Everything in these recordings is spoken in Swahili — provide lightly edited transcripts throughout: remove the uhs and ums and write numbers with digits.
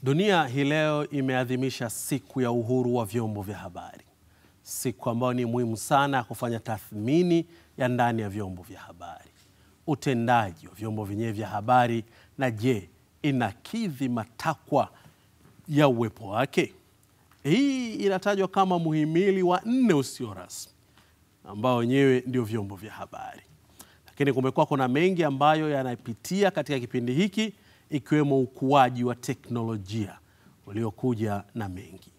Dunia hii leo imeadhimisha siku ya uhuru wa vyombo vya habari. Siku ambayo ni muhimu sana kufanya tathmini ya ndani ya vyombo vya habari. Utendaji wa vyombo vyenyewe vya habari, na je, inakidhi matakwa ya uwepo wake? Hii inatajwa kama muhimili wa 4 usio rasmi ambao wenyewe ndio vyombo vya habari. Lakini kumekuwa kuna mengi ambayo yanapitia katika kipindi hiki, ikiwemo ukuaji wa teknolojia uliokuja na mengi.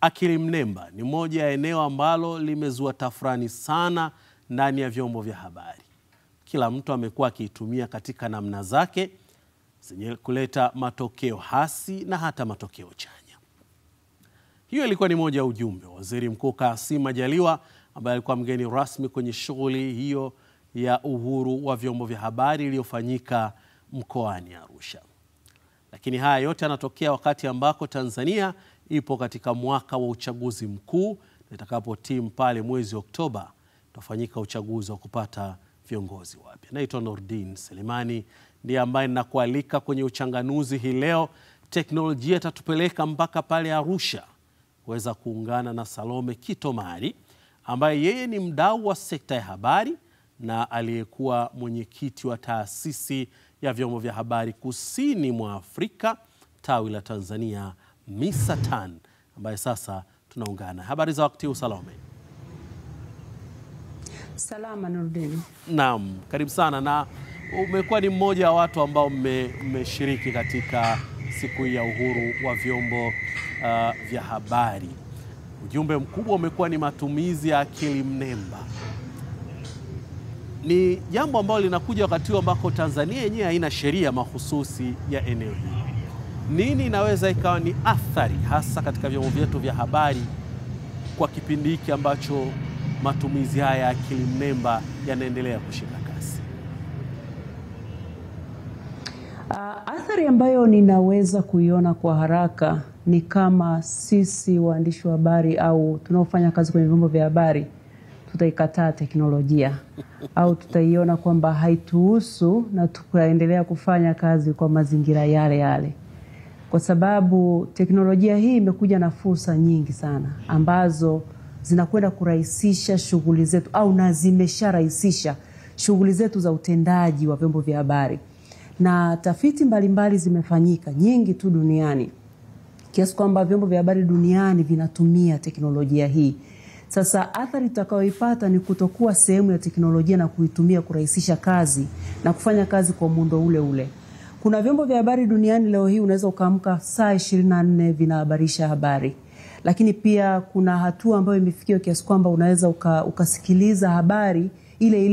Akili mnemba ni moja ya eneo ambalo limezua tafrani sana ndani ya vyombo vya habari. Kila mtu amekuwa akiitumia katika namna zake zenye kuleta matokeo hasi na hata matokeo chanya. Hiyo ilikuwa ni moja ya ujumbe wa Waziri Mkuu Kassim Majaliwa, ambaye alikuwa mgeni rasmi kwenye shughuli hiyo ya uhuru wa vyombo vya habari iliyofanyika mkoani Arusha. Lakini haya yote yanatokea wakati ambako Tanzania ipo katika mwaka wa uchaguzi mkuu, na itakapotimu pale mwezi Oktoba utafanyika uchaguzi wa kupata viongozi wapya. Naitwa Nordin Selemani, ndiye ambaye ninakualika kwenye uchanganuzi hii leo. Teknolojia itatupeleka mpaka pale Arusha kuweza kuungana na Salome Kitomari, ambaye yeye ni mdau wa sekta ya habari na aliyekuwa mwenyekiti wa taasisi ya vyombo vya habari kusini mwa Afrika, tawi la Tanzania, Misatan, ambaye sasa tunaungana. Habari za wakati huu, Salome? Salama Nurdin. Naam, karibu sana, na umekuwa ni mmoja wa watu ambao mmeshiriki katika siku ya uhuru wa vyombo vya habari. Ujumbe mkubwa umekuwa ni matumizi ya akili mnemba. Ni jambo ambalo linakuja wakati ambako Tanzania yenyewe haina sheria mahususi ya eneo hili. Nini inaweza ikawa ni athari hasa katika vyombo vyetu vya habari kwa kipindi hiki ambacho matumizi haya ya akili mnemba yanaendelea kushika kasi? Athari ambayo ninaweza kuiona kwa haraka ni kama sisi waandishi wa habari au tunaofanya kazi kwenye vyombo vya habari tutaikataa teknolojia au tutaiona kwamba haituhusu na tukaendelea kufanya kazi kwa mazingira yale yale. Kwa sababu teknolojia hii imekuja na fursa nyingi sana ambazo zinakwenda kurahisisha shughuli zetu au na zimesharahisisha shughuli zetu za utendaji wa vyombo vya habari. Na tafiti mbalimbali zimefanyika nyingi tu duniani kiasi kwamba vyombo vya habari duniani vinatumia teknolojia hii. Sasa athari tutakayoipata ni kutokuwa sehemu ya teknolojia na kuitumia kurahisisha kazi na kufanya kazi kwa muundo ule ule. Kuna vyombo vya habari duniani leo hii unaweza ukaamka saa 24 vinahabarisha habari. Lakini pia kuna hatua ambayo imefikiwa kiasi kwamba unaweza ukasikiliza habari ile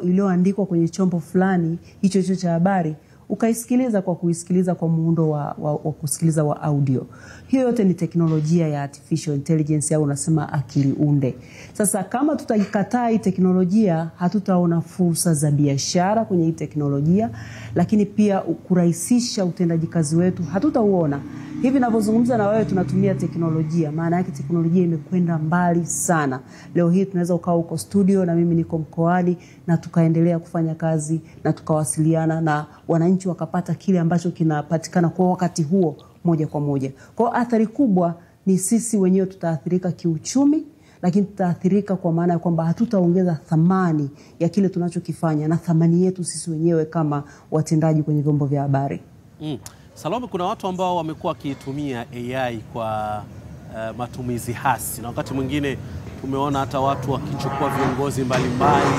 iliyoandikwa kwenye chombo fulani hicho cha habari, ukaisikiliza kwa kuisikiliza kwa muundo wa kusikiliza wa audio. Hiyo yote ni teknolojia ya artificial intelligence au unasema akili unde. Sasa kama tutaikataa hii teknolojia, hatutaona fursa za biashara kwenye hii teknolojia, lakini pia kurahisisha utendaji kazi wetu hatutauona. Hivi ninavyozungumza na wewe tunatumia teknolojia, maana yake teknolojia imekwenda mbali sana. Leo hii tunaweza ukaa uko studio na mimi niko mkoani na tukaendelea kufanya kazi na tukawasiliana na wananchi wakapata kile ambacho kinapatikana kwa wakati huo moja kwa moja. Kwa athari kubwa ni sisi wenyewe tutaathirika kiuchumi, lakini tutaathirika kwa maana ya kwamba hatutaongeza thamani ya kile tunachokifanya na thamani yetu sisi wenyewe kama watendaji kwenye vyombo vya habari. Salome, kuna watu ambao wamekuwa wakitumia AI kwa matumizi hasi, na wakati mwingine tumeona hata watu wakichukua viongozi mbalimbali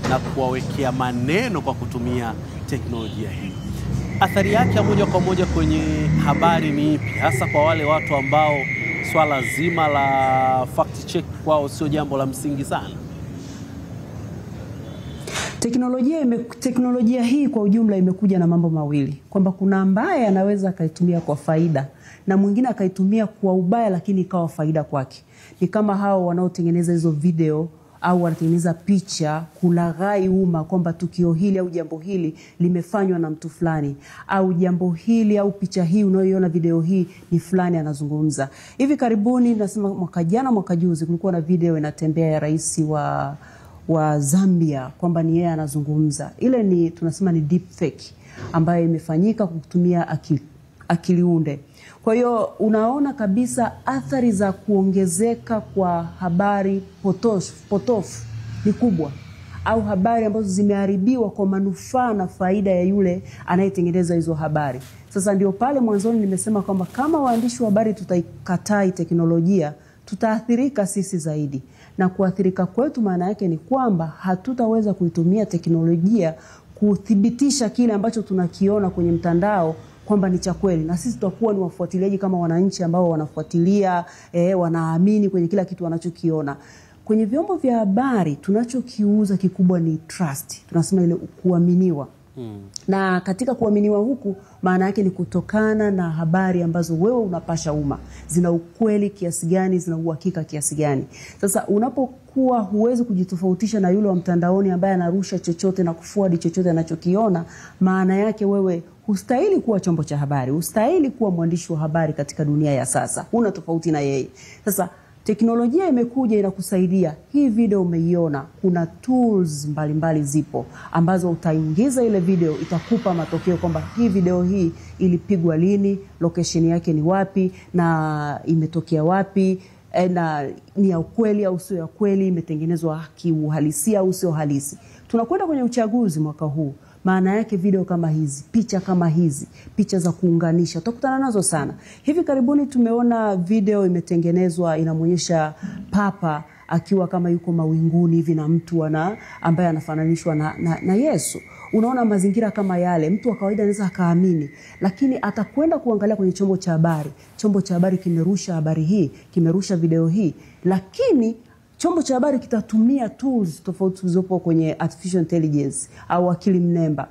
na kuwawekea maneno kwa kutumia teknolojia hii. Athari yake ya moja kwa moja kwenye habari ni ipi, hasa kwa wale watu ambao swala zima la fact check kwao sio jambo la msingi sana? Teknolojia hii kwa ujumla imekuja na mambo mawili, kwamba kuna ambaye anaweza akaitumia kwa faida na mwingine akaitumia kwa ubaya lakini ikawa faida kwake. Ni kama hao wanaotengeneza hizo video au wanatengeneza picha kulaghai umma kwamba tukio hili au jambo hili limefanywa na mtu fulani, au jambo hili au picha hii unayoiona video hii ni fulani anazungumza. Hivi karibuni nasema mwaka jana mwaka juzi kulikuwa na video inatembea ya rais wa Zambia kwamba ni yeye anazungumza. Ile ni tunasema ni deep fake ambayo imefanyika kutumia akili unde. Kwa hiyo unaona kabisa athari za kuongezeka kwa habari potofu ni kubwa, au habari ambazo zimeharibiwa kwa manufaa na faida ya yule anayetengeneza hizo habari. Sasa ndio pale mwanzoni nimesema kwamba kama waandishi wa habari tutaikatai teknolojia, tutaathirika sisi zaidi. Na kuathirika kwetu maana yake ni kwamba hatutaweza kuitumia teknolojia kuthibitisha kile ambacho tunakiona kwenye mtandao kwamba ni cha kweli, na sisi tutakuwa ni wafuatiliaji kama wananchi ambao wanafuatilia, wanaamini kwenye kila kitu wanachokiona. Kwenye vyombo vya habari tunachokiuza kikubwa ni trust. Tunasema ile kuaminiwa. Na katika kuaminiwa huku maana yake ni kutokana na habari ambazo wewe unapasha umma. Zina ukweli kiasi gani, zina uhakika kiasi gani. Sasa unapokuwa huwezi kujitofautisha na yule wa mtandaoni ambaye anarusha chochote na kufuadi chochote anachokiona, maana yake wewe hustahili kuwa chombo cha habari, hustahili kuwa mwandishi wa habari katika dunia ya sasa. Una tofauti na yeye. Sasa teknolojia imekuja inakusaidia. Hii video umeiona, kuna tools mbalimbali zipo ambazo utaingiza ile video, itakupa matokeo kwamba hii video hii ilipigwa lini, location yake ni wapi na imetokea wapi, na ni ya ukweli au sio ya kweli, imetengenezwa kiuhalisia au sio halisi. Tunakwenda kwenye uchaguzi mwaka huu. Maana yake video kama hizi, picha kama hizi, picha za kuunganisha, utakutana nazo sana. Hivi karibuni tumeona video imetengenezwa inamuonyesha Papa akiwa kama yuko mawinguni hivi na mtu ambaye anafananishwa na Yesu. Unaona mazingira kama yale, mtu wa kawaida anaweza akaamini, lakini atakwenda kuangalia kwenye chombo cha habari. Chombo cha habari kimerusha habari hii, kimerusha video hii, lakini chombo cha habari kitatumia tools tofauti zilizopo kwenye artificial intelligence au akili mnemba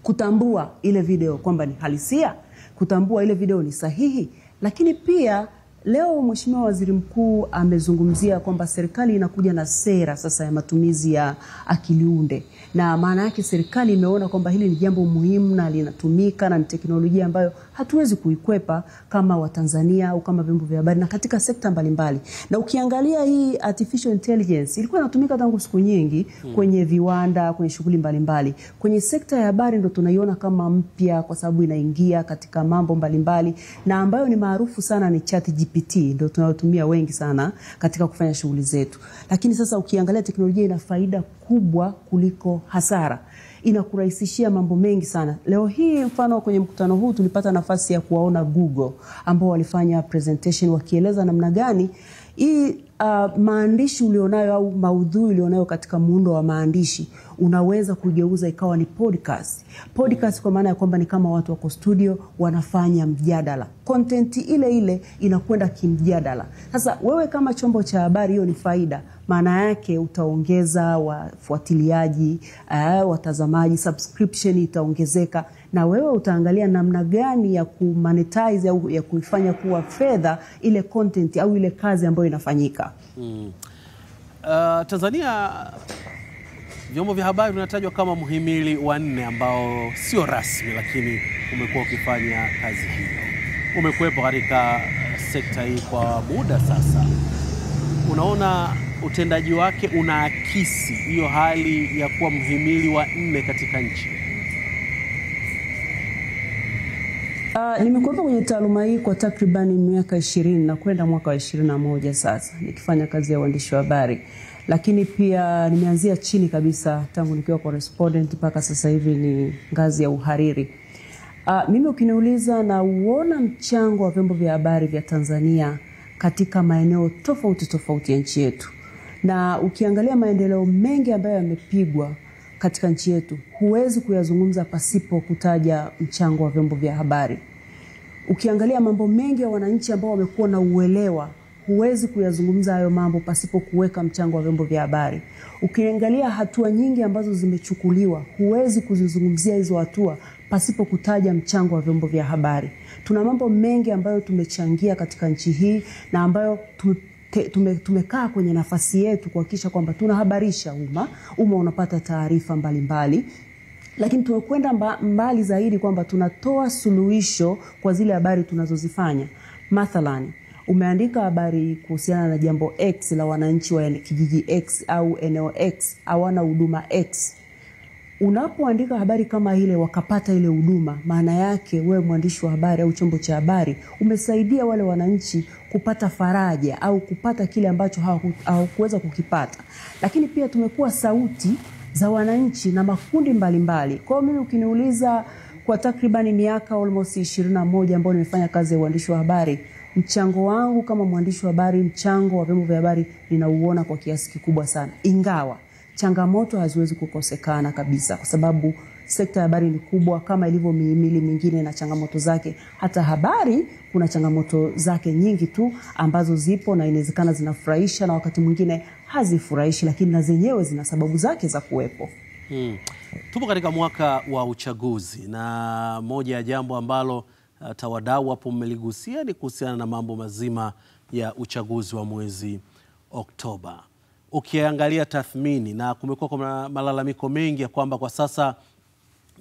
kutambua ile video kwamba ni halisia, kutambua ile video ni sahihi. Lakini pia leo Mheshimiwa Waziri Mkuu amezungumzia kwamba serikali inakuja na sera sasa ya matumizi ya akili unde. Na maana yake serikali imeona kwamba hili ni jambo muhimu na linatumika na ni teknolojia ambayo hatuwezi kuikwepa kama Watanzania au kama vyombo vya habari na katika sekta mbalimbali. Na ukiangalia hii artificial intelligence ilikuwa inatumika tangu siku nyingi kwenye viwanda, kwenye shughuli mbalimbali. Kwenye sekta ya habari ndo tunaiona kama mpya kwa sababu inaingia katika mambo mbalimbali, na ambayo ni maarufu sana ni ChatGPT, ndio tunayotumia wengi sana katika kufanya shughuli zetu. Lakini sasa ukiangalia teknolojia ina faida kubwa kuliko hasara. Inakurahisishia mambo mengi sana. Leo hii mfano kwenye mkutano huu tulipata nafasi ya kuwaona Google ambao walifanya presentation wakieleza namna gani hii maandishi ulionayo au maudhui ulionayo katika muundo wa maandishi unaweza kugeuza ikawa ni podcast. Podcast kwa maana ya kwamba ni kama watu wako studio wanafanya mjadala. Content ile ile inakwenda kimjadala. Sasa wewe kama chombo cha habari, hiyo ni faida. Maana yake utaongeza wafuatiliaji, watazamaji, subscription itaongezeka, na wewe utaangalia namna gani ya kumonetize au ya kuifanya kuwa fedha ile content au ile kazi ambayo inafanyika. Tanzania vyombo vya habari vinatajwa kama muhimili wa 4 ambao sio rasmi, lakini umekuwa ukifanya kazi hiyo. Umekuwepo katika sekta hii kwa muda sasa. Unaona utendaji wake unaakisi hiyo hali ya kuwa muhimili wa 4 katika nchi? Nimekuwepo kwenye taaluma hii kwa takribani miaka 20 na kwenda mwaka wa 21 sasa nikifanya kazi ya uandishi wa habari. Lakini pia nimeanzia chini kabisa tangu nikiwa correspondent mpaka sasa hivi ni ngazi ya uhariri. Mimi ukiniuliza na uona mchango wa vyombo vya habari vya Tanzania katika maeneo tofauti ya nchi yetu. Na ukiangalia maendeleo mengi ambayo yamepigwa katika nchi yetu, huwezi kuyazungumza pasipo kutaja mchango wa vyombo vya habari. Ukiangalia mambo mengi ya wananchi ambao wamekuwa na uelewa, huwezi kuyazungumza hayo mambo pasipo kuweka mchango wa vyombo vya habari. Ukiangalia hatua nyingi ambazo zimechukuliwa, huwezi kuzizungumzia hizo hatua pasipo kutaja mchango wa vyombo vya habari. Tuna mambo mengi ambayo tumechangia katika nchi hii na ambayo tumekaa kwenye nafasi yetu kuhakikisha kwamba tunahabarisha umma unapata taarifa mbalimbali. Lakini tumekwenda mbali zaidi kwamba tunatoa suluhisho kwa zile habari tunazozifanya. Mathalani, umeandika habari kuhusiana na jambo X la wananchi wa kijiji X au eneo X hawana huduma X. Unapoandika habari kama ile wakapata ile huduma, maana yake wewe mwandishi wa habari au chombo cha habari umesaidia wale wananchi kupata faraja au kupata kile ambacho hawakuweza kukipata. Lakini pia tumekuwa sauti za wananchi na makundi mbalimbali. Kwa hiyo mimi ukiniuliza, kwa takribani miaka almost 21 ambayo nimefanya kazi ya uandishi wa habari, mchango wangu kama mwandishi wa habari, mchango wa vyombo vya habari ninauona kwa kiasi kikubwa sana. Ingawa changamoto haziwezi kukosekana kabisa, kwa sababu sekta ya habari ni kubwa kama ilivyo mihimili mingine na changamoto zake. Hata habari kuna changamoto zake nyingi tu ambazo zipo na inawezekana zinafurahisha na wakati mwingine hazifurahishi, lakini na zenyewe zina sababu zake za kuwepo. Tupo katika mwaka wa uchaguzi, na moja ya jambo ambalo tawadau hapo mmeligusia ni kuhusiana na mambo mazima ya uchaguzi wa mwezi Oktoba. Ukiangalia tathmini, na kumekuwa kwa malalamiko mengi ya kwamba kwa sasa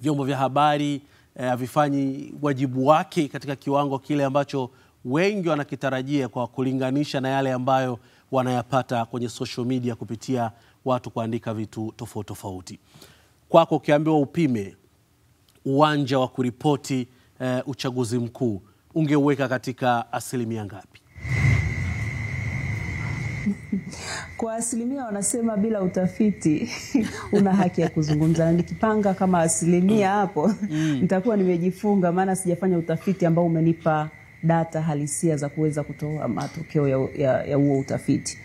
vyombo vya habari havifanyi wajibu wake katika kiwango kile ambacho wengi wanakitarajia, kwa kulinganisha na yale ambayo wanayapata kwenye social media kupitia watu kuandika vitu tofauti tofauti. Kwako ukiambiwa upime uwanja wa kuripoti uchaguzi mkuu, ungeuweka katika asilimia ngapi? Kwa asilimia wanasema bila utafiti una haki ya kuzungumza. Nikipanga kama asilimia hapo nitakuwa nimejifunga, maana sijafanya utafiti ambao umenipa data halisia za kuweza kutoa matokeo ya huo utafiti.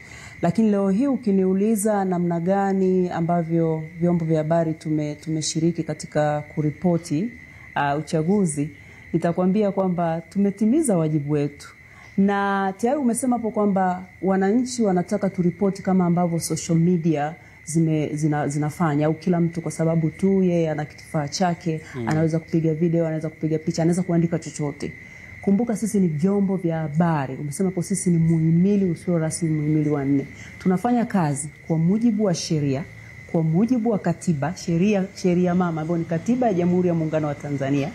Lakini leo hii ukiniuliza namna gani ambavyo vyombo vya habari tumeshiriki katika kuripoti uchaguzi, nitakwambia kwamba tumetimiza wajibu wetu. Na tayari umesema hapo kwamba wananchi wanataka turipoti kama ambavyo social media zinafanya, au kila mtu kwa sababu tu yeye ana kifaa chake anaweza kupiga video, anaweza kupiga picha, anaweza kuandika chochote. Kumbuka sisi ni vyombo vya habari. Umesema kwa sisi ni muhimili usio rasmi, muhimili wa 4. Tunafanya kazi kwa mujibu wa sheria, kwa mujibu wa katiba, sheria mama ambayo ni katiba ya Jamhuri ya Muungano wa Tanzania.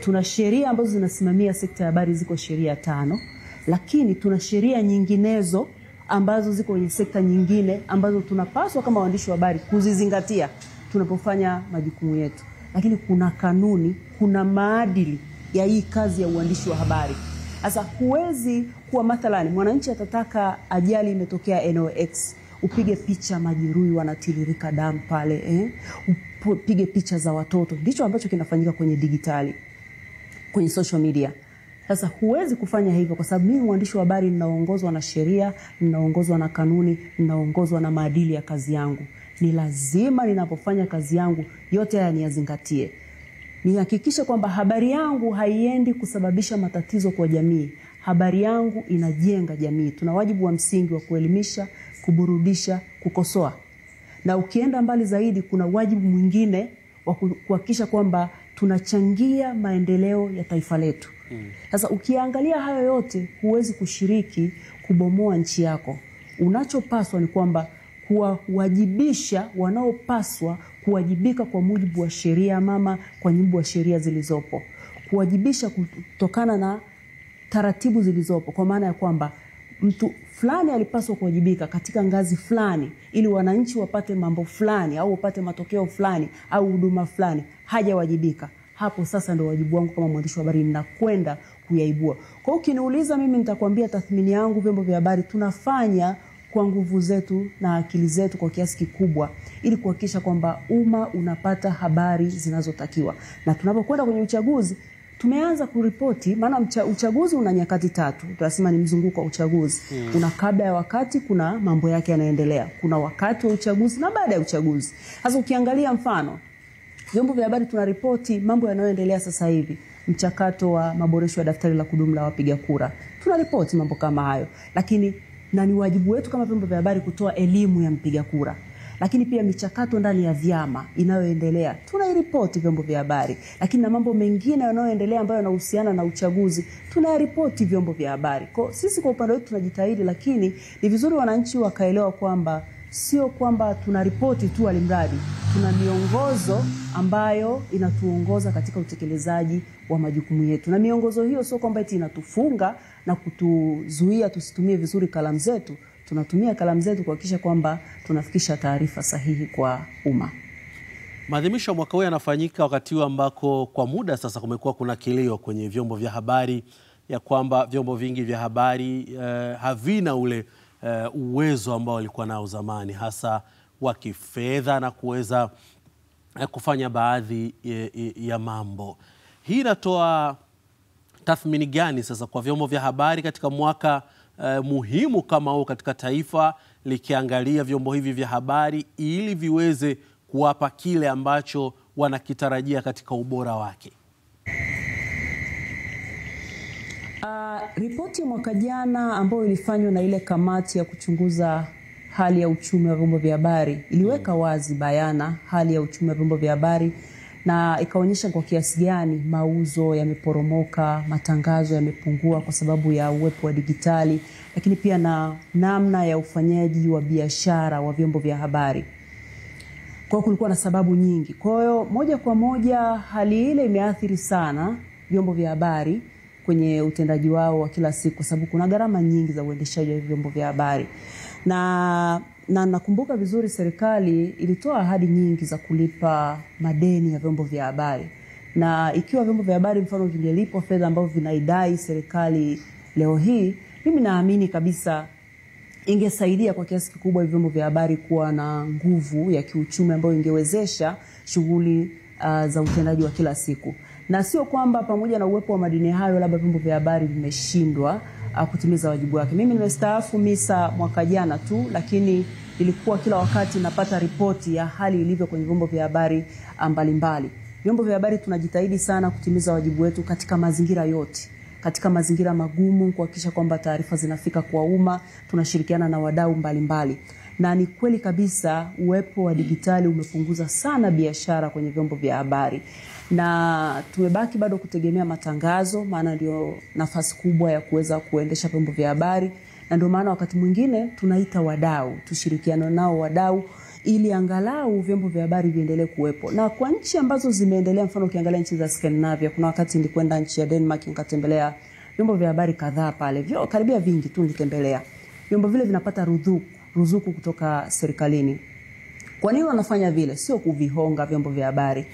Tuna sheria ambazo zinasimamia sekta ya habari, ziko sheria 5. Lakini tuna sheria nyinginezo ambazo ziko kwenye sekta nyingine ambazo tunapaswa kama waandishi wa habari kuzizingatia tunapofanya majukumu yetu. Lakini kuna kanuni, kuna maadili ya hii kazi ya uandishi wa habari. Sasa huwezi kuwa mathalani mwananchi atataka ajali imetokea eneo X, upige picha majeruhi wanatiririka damu pale, upige picha za watoto. Ndicho ambacho kinafanyika kwenye digitali, kwenye social media. Sasa huwezi kufanya hivyo kwa sababu mimi mwandishi wa habari ninaongozwa na sheria, ninaongozwa na kanuni, ninaongozwa na maadili ya kazi yangu. Ni lazima ninapofanya kazi yangu yote haya niyazingatie. Nihakikishe kwamba habari yangu haiendi kusababisha matatizo kwa jamii. Habari yangu inajenga jamii. Tuna wajibu wa msingi wa kuelimisha, kuburudisha, kukosoa. Na ukienda mbali zaidi kuna wajibu mwingine wa kuhakikisha kwamba tunachangia maendeleo ya taifa letu. Sasa ukiangalia hayo yote huwezi kushiriki kubomoa nchi yako. Unachopaswa ni kwamba kuwajibisha wanaopaswa kuwajibika kwa mujibu wa sheria mama, kwa mujibu wa sheria zilizopo. Kuwajibisha kutokana na taratibu zilizopo, kwa maana ya kwamba mtu fulani alipaswa kuwajibika katika ngazi fulani ili wananchi wapate mambo fulani au wapate matokeo fulani au huduma fulani, hajawajibika. Hapo sasa ndio wajibu wangu kama mwandishi wa habari ninakwenda kuyaibua. Kwa hiyo ukiniuliza mimi nitakwambia tathmini yangu, vyombo vya habari tunafanya kwa nguvu zetu na akili zetu kwa kiasi kikubwa ili kuhakikisha kwamba umma unapata habari zinazotakiwa. Na tunapokwenda kwenye uchaguzi tumeanza kuripoti, maana uchaguzi una nyakati 3. Tunasema ni mzunguko wa uchaguzi. Kuna kabla ya wakati, kuna mambo yake yanaendelea. Kuna wakati wa uchaguzi na baada ya uchaguzi. Sasa ukiangalia mfano vyombo vya habari tunaripoti mambo yanayoendelea sasa hivi, mchakato wa maboresho ya daftari la kudumu la wapiga kura. Tunaripoti mambo kama hayo. Lakini na ni wajibu wetu kama vyombo vya habari kutoa elimu ya mpiga kura. Lakini pia michakato ndani ya vyama inayoendelea tunairipoti vyombo vya habari. Lakini na mambo mengine yanayoendelea ambayo yanahusiana na uchaguzi tunayaripoti vyombo vya habari. Kwa sisi kwa upande wetu tunajitahidi, lakini ni vizuri wananchi wakaelewa kwamba sio kwamba tunaripoti tu alimradi, tuna miongozo ambayo inatuongoza katika utekelezaji wa majukumu yetu. Na miongozo hiyo sio kwamba eti inatufunga na kutuzuia tusitumie vizuri kalamu zetu. Tunatumia kalamu zetu kuhakikisha kwamba tunafikisha taarifa sahihi kwa umma. Maadhimisho ya mwaka huu yanafanyika wakati ambako kwa muda sasa kumekuwa kuna kilio kwenye vyombo vya habari ya kwamba vyombo vingi vya habari havina ule uwezo ambao walikuwa nao zamani, hasa wa kifedha na kuweza kufanya baadhi ya mambo. Hii inatoa tathmini gani sasa kwa vyombo vya habari katika mwaka muhimu kama huu katika taifa, likiangalia vyombo hivi vya habari ili viweze kuwapa kile ambacho wanakitarajia katika ubora wake? Ripoti ya mwaka jana ambayo ilifanywa na ile kamati ya kuchunguza hali ya uchumi wa vyombo vya habari iliweka wazi bayana hali ya uchumi wa vyombo vya habari, na ikaonyesha kwa kiasi gani mauzo yameporomoka, matangazo yamepungua kwa sababu ya uwepo wa digitali, lakini pia na namna ya ufanyaji wa biashara wa vyombo vya habari. Kwa kulikuwa na sababu nyingi. Kwa hiyo moja kwa moja hali ile imeathiri sana vyombo vya habari kwenye utendaji wao wa kila siku, kwa sababu kuna gharama nyingi za uendeshaji wa vyombo vya habari. Na nakumbuka vizuri serikali ilitoa ahadi nyingi za kulipa madeni ya vyombo vya habari. Na ikiwa vyombo vya habari mfano vingelipwa fedha ambazo vinaidai serikali leo hii, mimi naamini kabisa ingesaidia kwa kiasi kikubwa vyombo vya habari kuwa na nguvu ya kiuchumi ambayo ingewezesha shughuli za utendaji wa kila siku. Na sio kwamba pamoja na uwepo wa madini hayo labda vyombo vya habari vimeshindwa kutimiza wajibu wake. Mimi nimestaafu MISA mwaka jana tu, lakini ilikuwa kila wakati napata ripoti ya hali ilivyo kwenye vyombo vya habari mbalimbali. Vyombo vya habari tunajitahidi sana kutimiza wajibu wetu katika mazingira yote, katika mazingira magumu, kuhakikisha kwamba taarifa zinafika kwa umma. Tunashirikiana na wadau mbalimbali. Na ni kweli kabisa uwepo wa digitali umepunguza sana biashara kwenye vyombo vya habari. Na tumebaki bado kutegemea matangazo, maana ndio nafasi kubwa ya kuweza kuendesha vyombo vya habari. Na ndio maana wakati mwingine tunaita wadau, tushirikiane nao wadau ili angalau vyombo vya habari viendelee kuwepo. Na kwa nchi ambazo zimeendelea, mfano ukiangalia nchi za Scandinavia, kuna wakati nilikwenda nchi ya Denmark nikatembelea vyombo vya habari kadhaa pale. Karibia vingi tu nilitembelea. Vyombo vile vinapata ruzuku kutoka serikalini. Kwa nini wanafanya vile? Sio kuvihonga vyombo vya habari.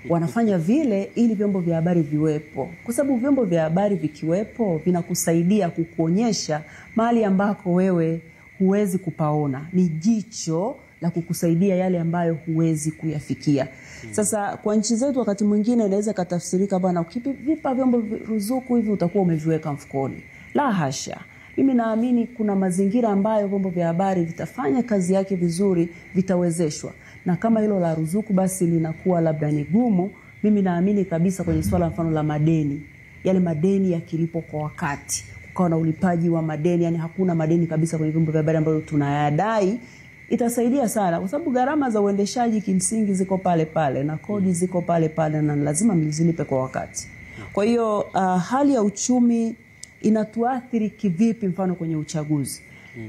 Wanafanya vile ili vyombo vya habari viwepo. Kwa sababu vyombo vya habari vikiwepo vinakusaidia kukuonyesha mahali ambako wewe huwezi kupaona. Ni jicho la kukusaidia yale ambayo huwezi kuyafikia. Sasa kwa nchi zetu wakati mwingine inaweza katafsirika bwana, ukivipa vyombo ruzuku hivi utakuwa umeviweka mfukoni. La hasha. Mimi naamini kuna mazingira ambayo vyombo vya habari vitafanya kazi yake vizuri, vitawezeshwa. Na kama hilo la ruzuku basi linakuwa labda ni gumu, mimi naamini kabisa kwenye swala mfano la madeni. Yale madeni yakilipo kwa wakati, kukawa na ulipaji wa madeni, yani hakuna madeni kabisa kwenye vyombo vya habari ambayo tunayadai, itasaidia sana kwa sababu gharama za uendeshaji kimsingi ziko pale pale na kodi ziko pale pale na lazima mzilipe kwa wakati. Kwa hiyo hali ya uchumi inatuathiri kivipi mfano kwenye uchaguzi?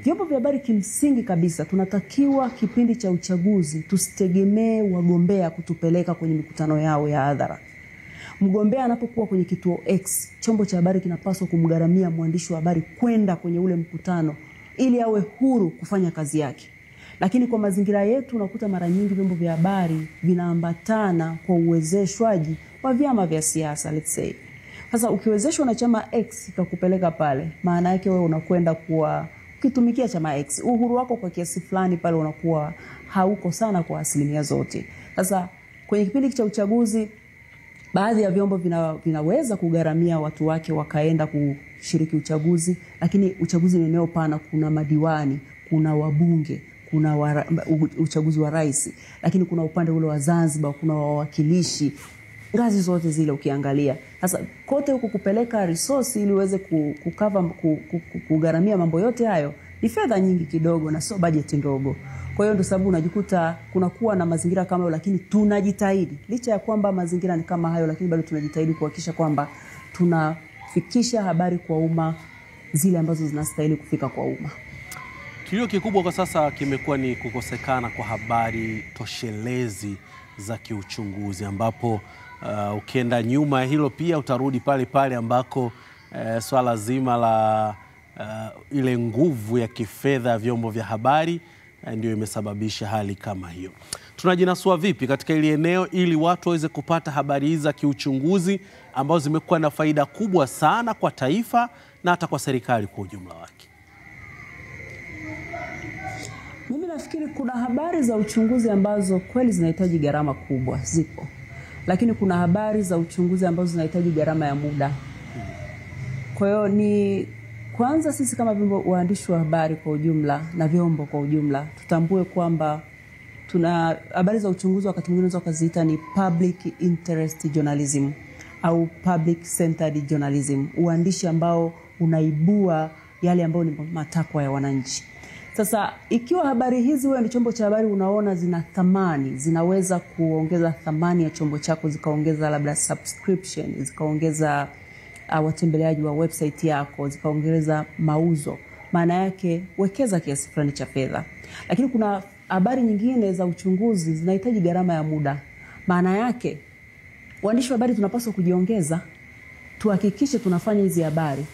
Vyombo vya habari kimsingi kabisa tunatakiwa kipindi cha uchaguzi tusitegemee wagombea kutupeleka kwenye mikutano yao ya hadhara. Mgombea anapokuwa kwenye kituo X, chombo cha habari kinapaswa kumgharamia mwandishi wa habari kwenda kwenye ule mkutano ili awe huru kufanya kazi yake. Lakini kwa mazingira yetu unakuta mara nyingi vyombo vya habari vinaambatana kwa uwezeshwaji wa vyama vya siasa, let's say. Sasa ukiwezeshwa na chama X ikakupeleka pale, maana yake wewe unakwenda kuwa ukitumikia chama X. Uhuru wako kwa kiasi fulani pale unakuwa hauko sana kwa asilimia zote. Sasa kwenye kipindi cha uchaguzi baadhi ya vyombo vinaweza kugharamia watu wake wakaenda kushiriki uchaguzi, lakini uchaguzi ni eneo pana, kuna madiwani, kuna wabunge, kuna uchaguzi wa rais, lakini kuna upande ule wa Zanzibar, kuna wawakilishi, ngazi zote zile ukiangalia. Sasa kote huko kupeleka resource ili uweze kugharamia mambo yote hayo ni fedha nyingi kidogo na sio budget ndogo. Kwa hiyo ndio sababu unajikuta kunakuwa na mazingira kama hayo, lakini tunajitahidi. Licha ya kwamba mazingira ni kama hayo, lakini bado tunajitahidi kuhakikisha kwamba tunafikisha habari kwa umma zile ambazo zinastahili kufika kwa umma. Kilio kikubwa kwa sasa kimekuwa ni kukosekana kwa habari toshelezi za kiuchunguzi, ambapo ukienda nyuma hilo pia utarudi pale pale ambako swala zima la ile nguvu ya kifedha ya vyombo vya habari ndio imesababisha hali kama hiyo. Tunajinasua vipi katika ile eneo ili watu waweze kupata habari hizi za kiuchunguzi ambazo zimekuwa na faida kubwa sana kwa taifa na hata kwa serikali kwa ujumla wake? Mimi nafikiri kuna habari za uchunguzi ambazo kweli zinahitaji gharama kubwa, zipo. Lakini kuna habari za uchunguzi ambazo zinahitaji gharama ya muda. Kwa hiyo ni kwanza sisi kama vyombo waandishi wa habari kwa ujumla na vyombo kwa ujumla tutambue kwamba tuna habari za uchunguzi wakati mwingine unaweza kuziita ni public interest journalism au public centered journalism, uandishi ambao unaibua yale ambayo ni matakwa ya wananchi. Sasa ikiwa habari hizi wewe ni chombo cha habari unaona zina thamani, zinaweza kuongeza thamani ya chombo chako, zikaongeza labda subscription, zikaongeza watembeleaji wa website yako, zikaongeza mauzo, maana yake wekeza kiasi fulani cha fedha. Lakini kuna habari nyingine za uchunguzi zinahitaji gharama ya muda. Maana yake waandishi wa habari tunapaswa kujiongeza, tuhakikishe tunafanya hizi habari.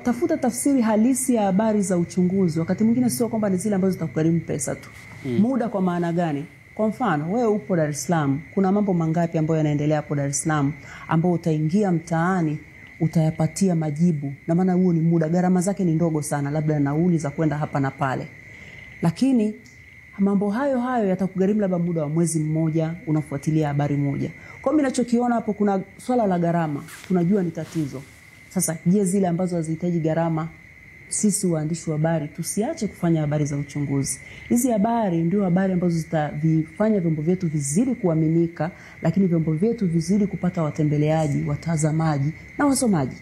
Tafuta tafsiri halisi ya habari za uchunguzi. Wakati mwingine sio kwamba ni zile ambazo zitakugharimu pesa tu. Muda kwa maana gani? Kwa mfano, wewe upo Dar es Salaam, kuna mambo mangapi ambayo yanaendelea hapo Dar es Salaam ambayo utaingia mtaani utayapatia majibu. Na maana huo ni muda, gharama zake ni ndogo sana, labda nauli za kwenda hapa na pale. Lakini mambo hayo yatakugharimu labda muda wa mwezi mmoja unafuatilia habari moja. Kwa mimi ninachokiona hapo kuna swala la gharama, tunajua ni tatizo. Sasa je, zile ambazo hazihitaji gharama, sisi waandishi wa habari tusiache kufanya habari za uchunguzi. Hizi habari ndio habari ambazo zitavifanya vyombo vyetu vizidi kuaminika, lakini vyombo vyetu vizidi kupata watembeleaji, watazamaji na wasomaji.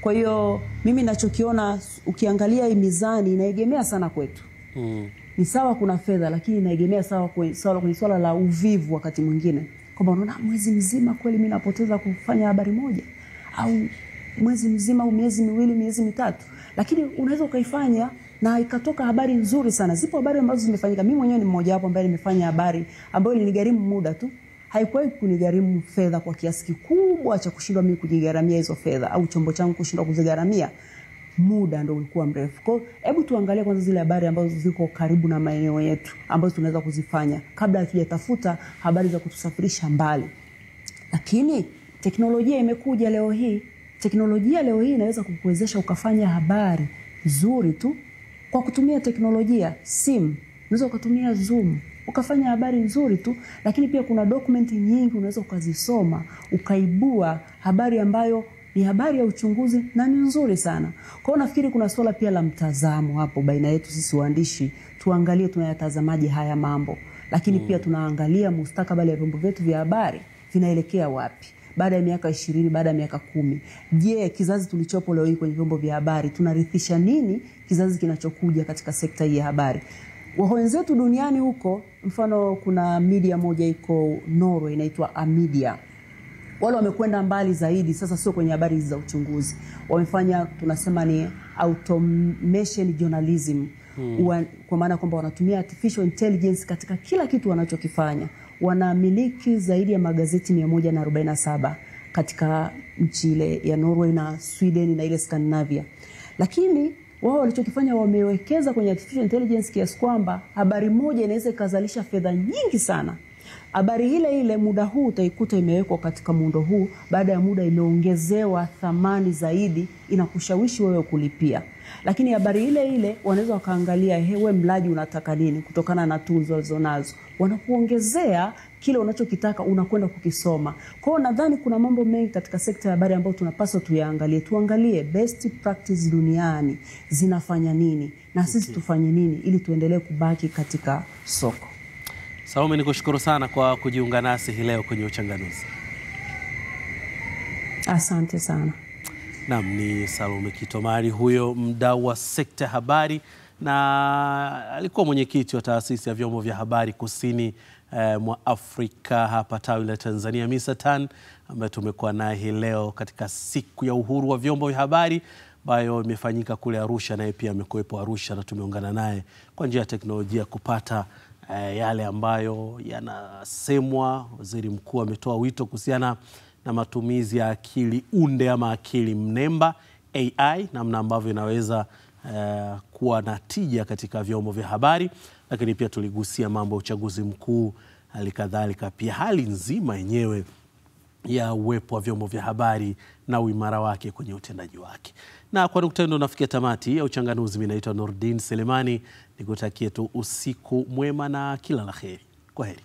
Kwa hiyo mimi ninachokiona, ukiangalia hii mizani inaegemea sana kwetu. Ni sawa kuna fedha, lakini inaegemea sawa kwenye swala la uvivu wakati mwingine. Kwamba unaona mwezi mzima kweli mimi napoteza kufanya habari moja, au mwezi mzima au miezi miwili, miezi mitatu. Lakini unaweza ukaifanya na ikatoka habari nzuri sana. Zipo habari ambazo zimefanyika. Mimi mwenyewe ni mmoja wapo ambaye nimefanya habari ambayo ilinigharimu muda tu. Haikuwahi kunigharimu fedha kwa kiasi kikubwa cha kushindwa mimi kujigharamia hizo fedha au chombo changu kushindwa kuzigharamia. Muda ndio ulikuwa mrefu. Kwa hiyo hebu tuangalie kwanza zile habari ambazo ziko karibu na maeneo yetu ambazo tunaweza kuzifanya kabla hatujatafuta habari za kutusafirisha mbali. Lakini teknolojia imekuja leo hii. Teknolojia leo hii inaweza kukuwezesha ukafanya habari nzuri tu kwa kutumia teknolojia. Simu, unaweza kutumia Zoom ukafanya habari nzuri tu, lakini pia kuna dokumenti nyingi unaweza ukazisoma ukaibua habari ambayo ni habari ya uchunguzi na ni nzuri sana. Kwa hiyo nafikiri kuna swala pia la mtazamo hapo baina yetu sisi waandishi, tuangalie tunayatazamaje haya mambo, lakini pia tunaangalia mustakabali ya vyombo vyetu vya habari vinaelekea wapi. Baada ya miaka 20, baada ya miaka 10. Je, kizazi tulichopo leo hii kwenye vyombo vya habari tunarithisha nini kizazi kinachokuja katika sekta hii ya habari? Wenzetu duniani huko, mfano kuna media moja iko Norway inaitwa Amedia. Wale wamekwenda mbali zaidi, sasa sio kwenye habari za uchunguzi. Wamefanya tunasema ni automation journalism. Kwa maana kwamba wanatumia artificial intelligence katika kila kitu wanachokifanya. Wanamiliki zaidi ya magazeti 147 katika nchi ile ya Norway na Sweden na ile Scandinavia. Lakini wao walichokifanya wamewekeza kwenye artificial intelligence kiasi kwamba habari moja inaweza ikazalisha fedha nyingi sana. Habari ile muda huu utaikuta imewekwa katika muundo huu, baada ya muda imeongezewa thamani zaidi, inakushawishi wewe kulipia. Lakini habari ile wanaweza wakaangalia wewe mlaji unataka nini kutokana na tools walizonazo. Wanakuongezea kile unachokitaka, unakwenda kukisoma. Kwa hiyo nadhani kuna mambo mengi katika sekta ya habari ambayo tunapaswa tuyaangalie. Tuangalie best practice duniani zinafanya nini na sisi tufanye nini ili tuendelee kubaki katika soko. Salome, nikushukuru sana kwa kujiunga nasi hii leo kwenye Uchanganuzi. Asante sana. Naam, ni Salome Kitomari huyo, mdau wa sekta habari, na alikuwa mwenyekiti wa taasisi ya vyombo vya habari kusini mwa Afrika hapa tawi la Tanzania MISATAN, ambaye tumekuwa naye hii leo katika siku ya uhuru wa vyombo vya habari. ambayo imefanyika kule Arusha, naye pia amekuwepo Arusha na tumeungana naye kwa njia ya teknolojia kupata yale ambayo yanasemwa. Waziri Mkuu ametoa wito kuhusiana na matumizi ya akili unde ama akili mnemba AI, namna ambavyo inaweza kuwa na tija katika vyombo vya habari, lakini pia tuligusia mambo ya uchaguzi mkuu, halikadhalika pia hali nzima yenyewe ya uwepo wa vyombo vya habari na uimara wake kwenye utendaji wake. Na kwa nukta ndo nafikia tamati ya Uchanganuzi. Mimi naitwa Nurdin Selemani, nikutakie tu usiku mwema na kila la kheri. Kwaheri.